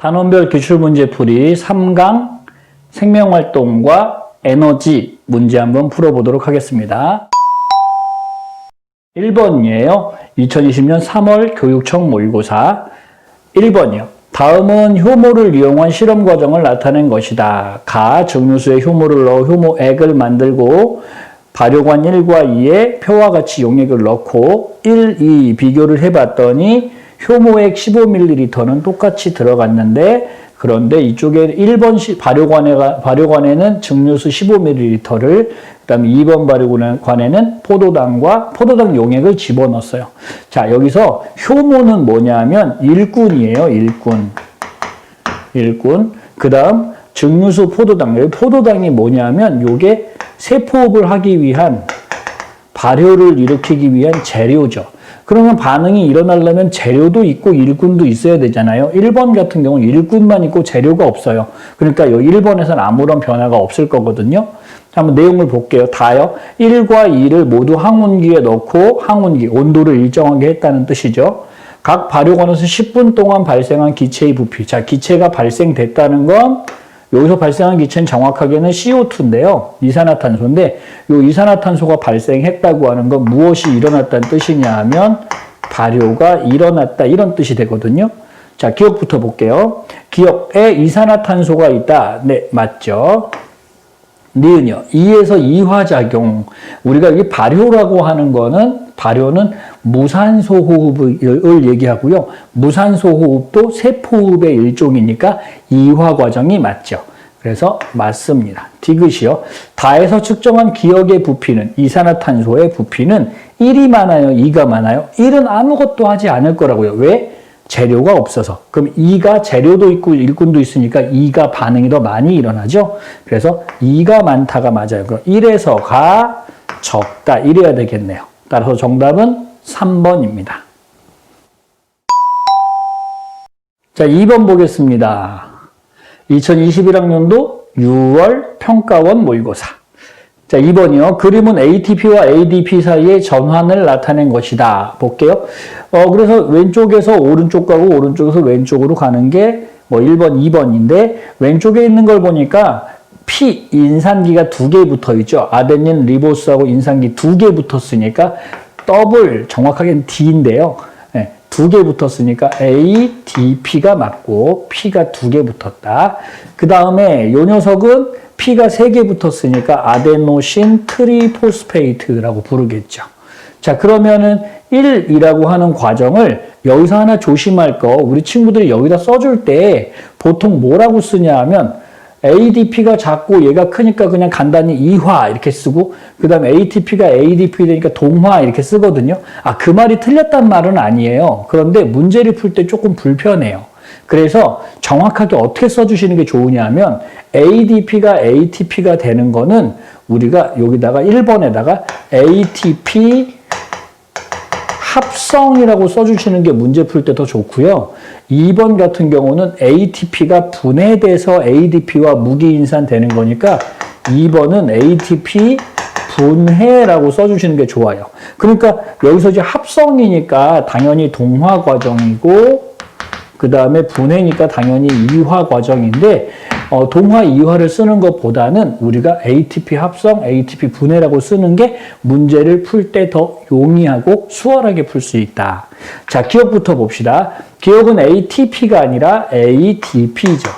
단원별 기출문제풀이 3강 생명활동과 에너지 문제 한번 풀어보도록 하겠습니다. 1번이에요. 2020년 3월 교육청 모의고사 1번이요. 다음은 효모를 이용한 실험 과정을 나타낸 것이다. 가 증류수에 효모를 넣어 효모액을 만들고 발효관 1과 2에 표와 같이 용액을 넣고 1, 2 비교를 해봤더니 효모액 15ml는 똑같이 들어갔는데 그런데 이쪽에 1번 발효관에는 증류수 15ml를 그다음에 2번 발효관에는 포도당 용액을 집어넣었어요. 자, 여기서 효모는 뭐냐면 일꾼이에요. 일꾼. 그다음 증류수 포도당. 여기 포도당이 뭐냐면 요게 세포흡을 하기 위한 발효를 일으키기 위한 재료죠. 그러면 반응이 일어나려면 재료도 있고 일꾼도 있어야 되잖아요. 1번 같은 경우는 일꾼만 있고 재료가 없어요. 그러니까 이 1번에서는 아무런 변화가 없을 거거든요. 한번 내용을 볼게요. 다요. 1과 2를 모두 항온기에 넣고 항온기, 온도를 일정하게 했다는 뜻이죠. 각 발효관에서 10분 동안 발생한 기체의 부피. 자, 기체가 발생됐다는 건 여기서 발생한 기체는 정확하게는 CO2인데요. 이산화탄소인데 이 이산화탄소가 발생했다고 하는 건 무엇이 일어났다는 뜻이냐 하면 발효가 일어났다 이런 뜻이 되거든요. 자, 기억부터 볼게요. 기억에 이산화탄소가 있다. 네, 맞죠. 니은요. 2에서 이화작용. 우리가 여기 발효라고 하는 거는 발효는 무산소 호흡을 얘기하고요. 무산소 호흡도 세포호흡의 일종이니까 이화 과정이 맞죠. 그래서 맞습니다. 디귿이요. 다에서 측정한 기억의 부피는 이산화탄소의 부피는 1이 많아요? 2가 많아요? 1은 아무것도 하지 않을 거라고요. 왜? 재료가 없어서. 그럼 2가 재료도 있고 일꾼도 있으니까 2가 반응이 더 많이 일어나죠. 그래서 2가 많다가 맞아요. 그럼 1에서가 적다 이래야 되겠네요. 따라서 정답은 3번입니다. 자, 2번 보겠습니다. 2021학년도 6월 평가원 모의고사. 자, 2번이요. 그림은 ATP와 ADP 사이의 전환을 나타낸 것이다. 볼게요. 그래서 왼쪽에서 오른쪽 가고 오른쪽에서 왼쪽으로 가는 게 1번, 2번인데 왼쪽에 있는 걸 보니까 P 인산기가 2개 붙어 있죠. 아데닌, 리보스하고 인산기 2개 붙었으니까 더블 정확하게는 D인데요. 네, 2개 붙었으니까 ADP가 맞고 P가 2개 붙었다. 그 다음에 요 녀석은 P가 3개 붙었으니까 아데노신 트리포스페이트라고 부르겠죠. 자, 그러면은 1이라고 하는 과정을 여기서 하나 조심할 거 우리 친구들이 여기다 써줄 때 보통 뭐라고 쓰냐 하면 ADP가 작고 얘가 크니까 그냥 간단히 이화 이렇게 쓰고 그 다음에 ATP가 ADP 되니까 동화 이렇게 쓰거든요. 그 말이 틀렸단 말은 아니에요. 그런데 문제를 풀 때 조금 불편해요. 그래서 정확하게 어떻게 써주시는 게 좋으냐 하면 ADP가 ATP가 되는 거는 우리가 여기다가 1번에다가 ATP 합성이라고 써주시는 게 문제 풀 때 더 좋고요. 2번 같은 경우는 ATP가 분해돼서 ADP와 무기인산 되는 거니까 2번은 ATP 분해라고 써주시는 게 좋아요. 그러니까 여기서 이제 합성이니까 당연히 동화 과정이고 그 다음에 분해니까 당연히 이화 과정인데 동화 이화를 쓰는 것보다는 우리가 ATP 합성, ATP 분해라고 쓰는 게 문제를 풀 때 더 용이하고 수월하게 풀 수 있다. 자, 기억부터 봅시다. 기억은 ATP가 아니라 ADP죠.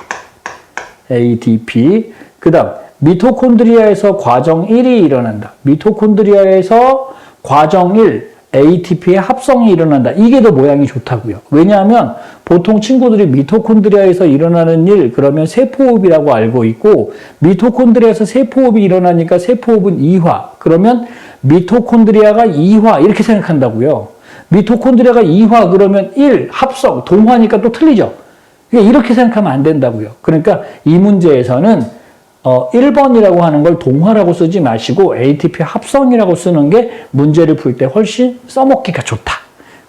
ADP. 그 다음 미토콘드리아에서 과정 1이 일어난다. 미토콘드리아에서 과정 1, ATP의 합성이 일어난다. 이게 더 모양이 좋다고요. 왜냐하면 보통 친구들이 미토콘드리아에서 일어나는 일 그러면 세포호흡이라고 알고 있고 미토콘드리아에서 세포호흡이 일어나니까 세포호흡은 이화. 그러면 미토콘드리아가 이화 이렇게 생각한다고요. 미토콘드리아가 이화 그러면 1 합성 동화니까 또 틀리죠. 이렇게 생각하면 안 된다고요. 그러니까 이 문제에서는 1번이라고 하는 걸 동화라고 쓰지 마시고 ATP 합성이라고 쓰는 게 문제를 풀 때 훨씬 써먹기가 좋다.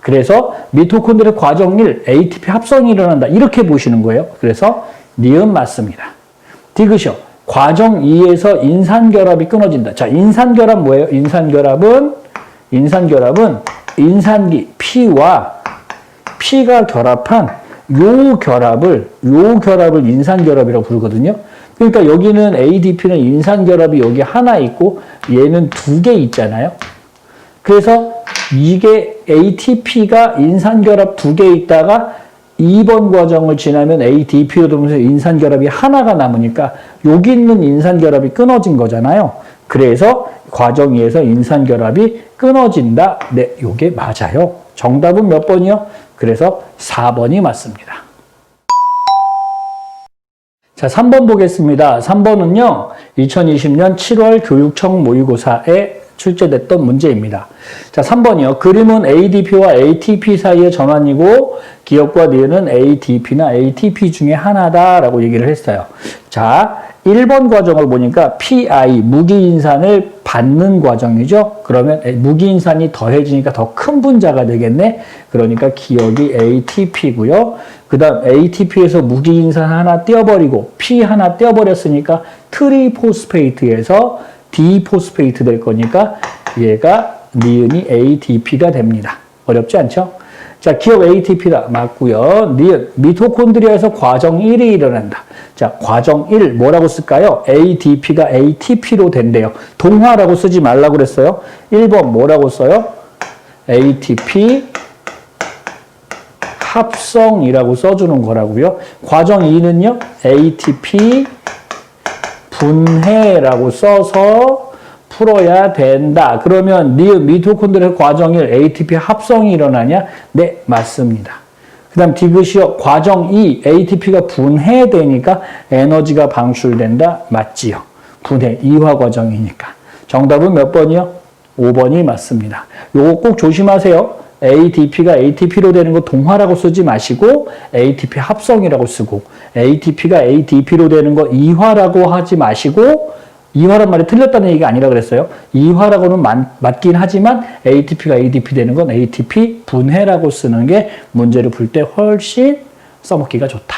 그래서 미토콘드리아 과정 1, ATP 합성이 일어난다. 이렇게 보시는 거예요. 그래서 니은 맞습니다. 디귿이요. 과정 2에서 인산결합이 끊어진다. 자, 인산결합 뭐예요? 인산결합은 인산기 P와 P가 결합한 요 결합을 인산결합이라고 부르거든요. 그러니까 여기는 ADP는 인산결합이 여기 하나 있고 얘는 두 개 있잖아요. 그래서 이게 ATP가 인산결합 두 개 있다가 2번 과정을 지나면 ADP로 들어오면서 인산결합이 하나가 남으니까 여기 있는 인산결합이 끊어진 거잖아요. 그래서 과정 2에서 인산결합이 끊어진다. 네, 요게 맞아요. 정답은 몇 번이요? 그래서 4번이 맞습니다. 자, 3번 보겠습니다. 3번은요, 2020년 7월 교육청 모의고사에 출제됐던 문제입니다. 자, 3번이요. 그림은 ADP와 ATP 사이의 전환이고 기억과 니은은 ADP나 ATP 중에 하나다라고 얘기를 했어요. 자, 1번 과정을 보니까 PI, 무기인산을 받는 과정이죠. 그러면 무기인산이 더해지니까 더 큰 분자가 되겠네. 그러니까 기억이 ATP고요. 그 다음 ATP에서 무기인산 하나 떼어버리고 P 하나 떼어버렸으니까 트리포스페이트에서 디포스페이트 될 거니까 얘가 니은이 ADP가 됩니다. 어렵지 않죠? 자, 기억 ATP다. 맞고요. 니은, 미토콘드리아에서 과정 1이 일어난다. 자, 과정 1 뭐라고 쓸까요? ADP가 ATP로 된대요. 동화라고 쓰지 말라고 그랬어요. 1번 뭐라고 써요? ATP 합성이라고 써주는 거라고요. 과정 2는요. ATP 분해라고 써서 풀어야 된다. 그러면 미토콘드리아 과정 1 ATP 합성이 일어나냐? 네, 맞습니다. 그 다음 디귿이요. 과정 2 ATP가 분해되니까 에너지가 방출된다. 맞지요. 분해, 이화 과정이니까. 정답은 몇 번이요? 5번이 맞습니다. 요거 꼭 조심하세요. ADP가 ATP로 되는 거 동화라고 쓰지 마시고 ATP 합성이라고 쓰고 ATP가 ADP로 되는 거 이화라고 하지 마시고 이화란 말이 틀렸다는 얘기가 아니라 그랬어요. 이화라고는 맞긴 하지만 ATP가 ADP 되는 건 ATP 분해라고 쓰는 게 문제를 풀 때 훨씬 써먹기가 좋다.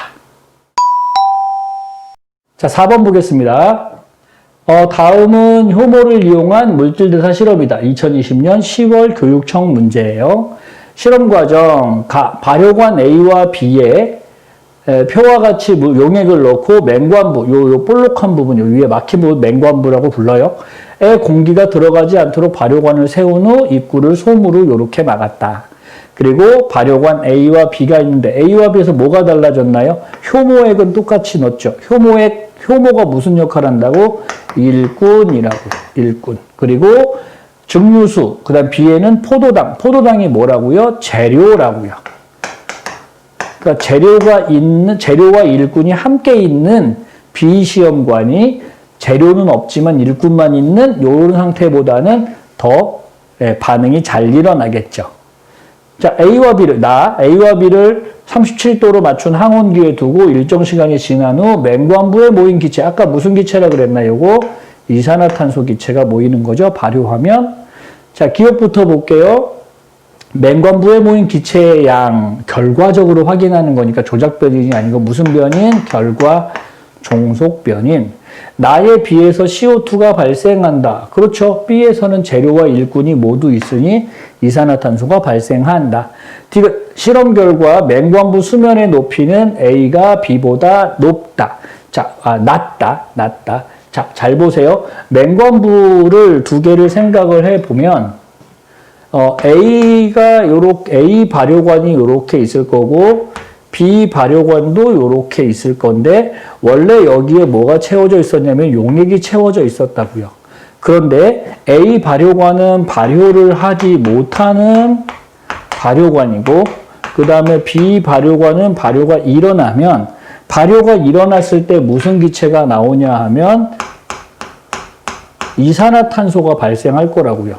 자, 4번 보겠습니다. 다음은 효모를 이용한 물질대사 실험이다. 2020년 10월 교육청 문제예요. 실험 과정, 발효관 A와 B에 표와 같이 용액을 넣고 맹관부, 요 볼록한 부분, 요 위에 막힌 부분 맹관부라고 불러요. 에 공기가 들어가지 않도록 발효관을 세운 후 입구를 솜으로 이렇게 막았다. 그리고 발효관 A와 B가 있는데 A와 B에서 뭐가 달라졌나요? 효모액은 똑같이 넣었죠. 효모가 무슨 역할을 한다고? 일꾼이라고. 일꾼. 그리고 증류수. 그 다음 B에는 포도당. 포도당이 뭐라고요? 재료라고요. 그러니까 재료와 일꾼이 함께 있는 B 시험관이 재료는 없지만 일꾼만 있는 이런 상태보다는 더 반응이 잘 일어나겠죠. 자, A와 B를 37도로 맞춘 항온기에 두고 일정 시간이 지난 후 맹관부에 모인 기체, 아까 무슨 기체라 그랬나? 요거 이산화탄소 기체가 모이는 거죠. 발효하면. 자, 기억부터 볼게요. 맹관부에 모인 기체의 양 결과적으로 확인하는 거니까 조작 변인이 아니고 무슨 변인? 결과 종속 변인. 나에 비해서 CO2가 발생한다. 그렇죠. B에서는 재료와 일꾼이 모두 있으니 이산화탄소가 발생한다. 실험 결과 맹관부 수면의 높이는 A가 B보다 높다. 자, 낮다. 자, 잘 보세요. 맹관부를 두 개를 생각을 해보면 A 발효관이 이렇게 있을 거고 B 발효관도 이렇게 있을 건데 원래 여기에 뭐가 채워져 있었냐면 용액이 채워져 있었다고요. 그런데 A 발효관은 발효를 하지 못하는 발효관이고 그 다음에 B 발효관은 발효가 일어나면 발효가 일어났을 때 무슨 기체가 나오냐 하면 이산화탄소가 발생할 거라고요.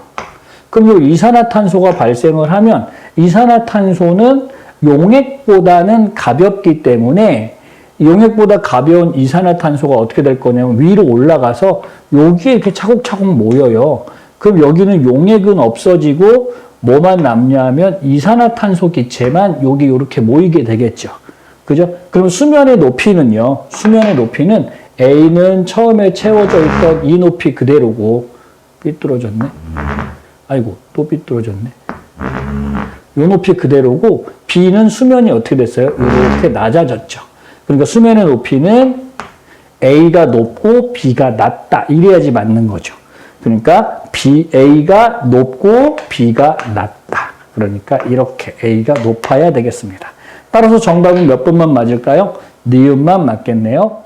그럼 이 이산화탄소가 발생을 하면 이산화탄소는 용액보다는 가볍기 때문에 용액보다 가벼운 이산화탄소가 어떻게 될 거냐면 위로 올라가서 여기에 이렇게 차곡차곡 모여요. 그럼 여기는 용액은 없어지고 뭐만 남냐 하면 이산화탄소 기체만 여기 이렇게 모이게 되겠죠. 그죠? 그럼 수면의 높이는요. 수면의 높이는 A는 처음에 채워져 있던 이 높이 그대로고 삐뚤어졌네. 아이고 또 삐뚤어졌네. 요 높이 그대로고 B는 수면이 어떻게 됐어요? 이렇게 낮아졌죠. 그러니까 수면의 높이는 A가 높고 B가 낮다. 이래야지 맞는 거죠. 그러니까 A가 높고 B가 낮다. 그러니까 이렇게 A가 높아야 되겠습니다. 따라서 정답은 몇 번만 맞을까요? 니은만 맞겠네요.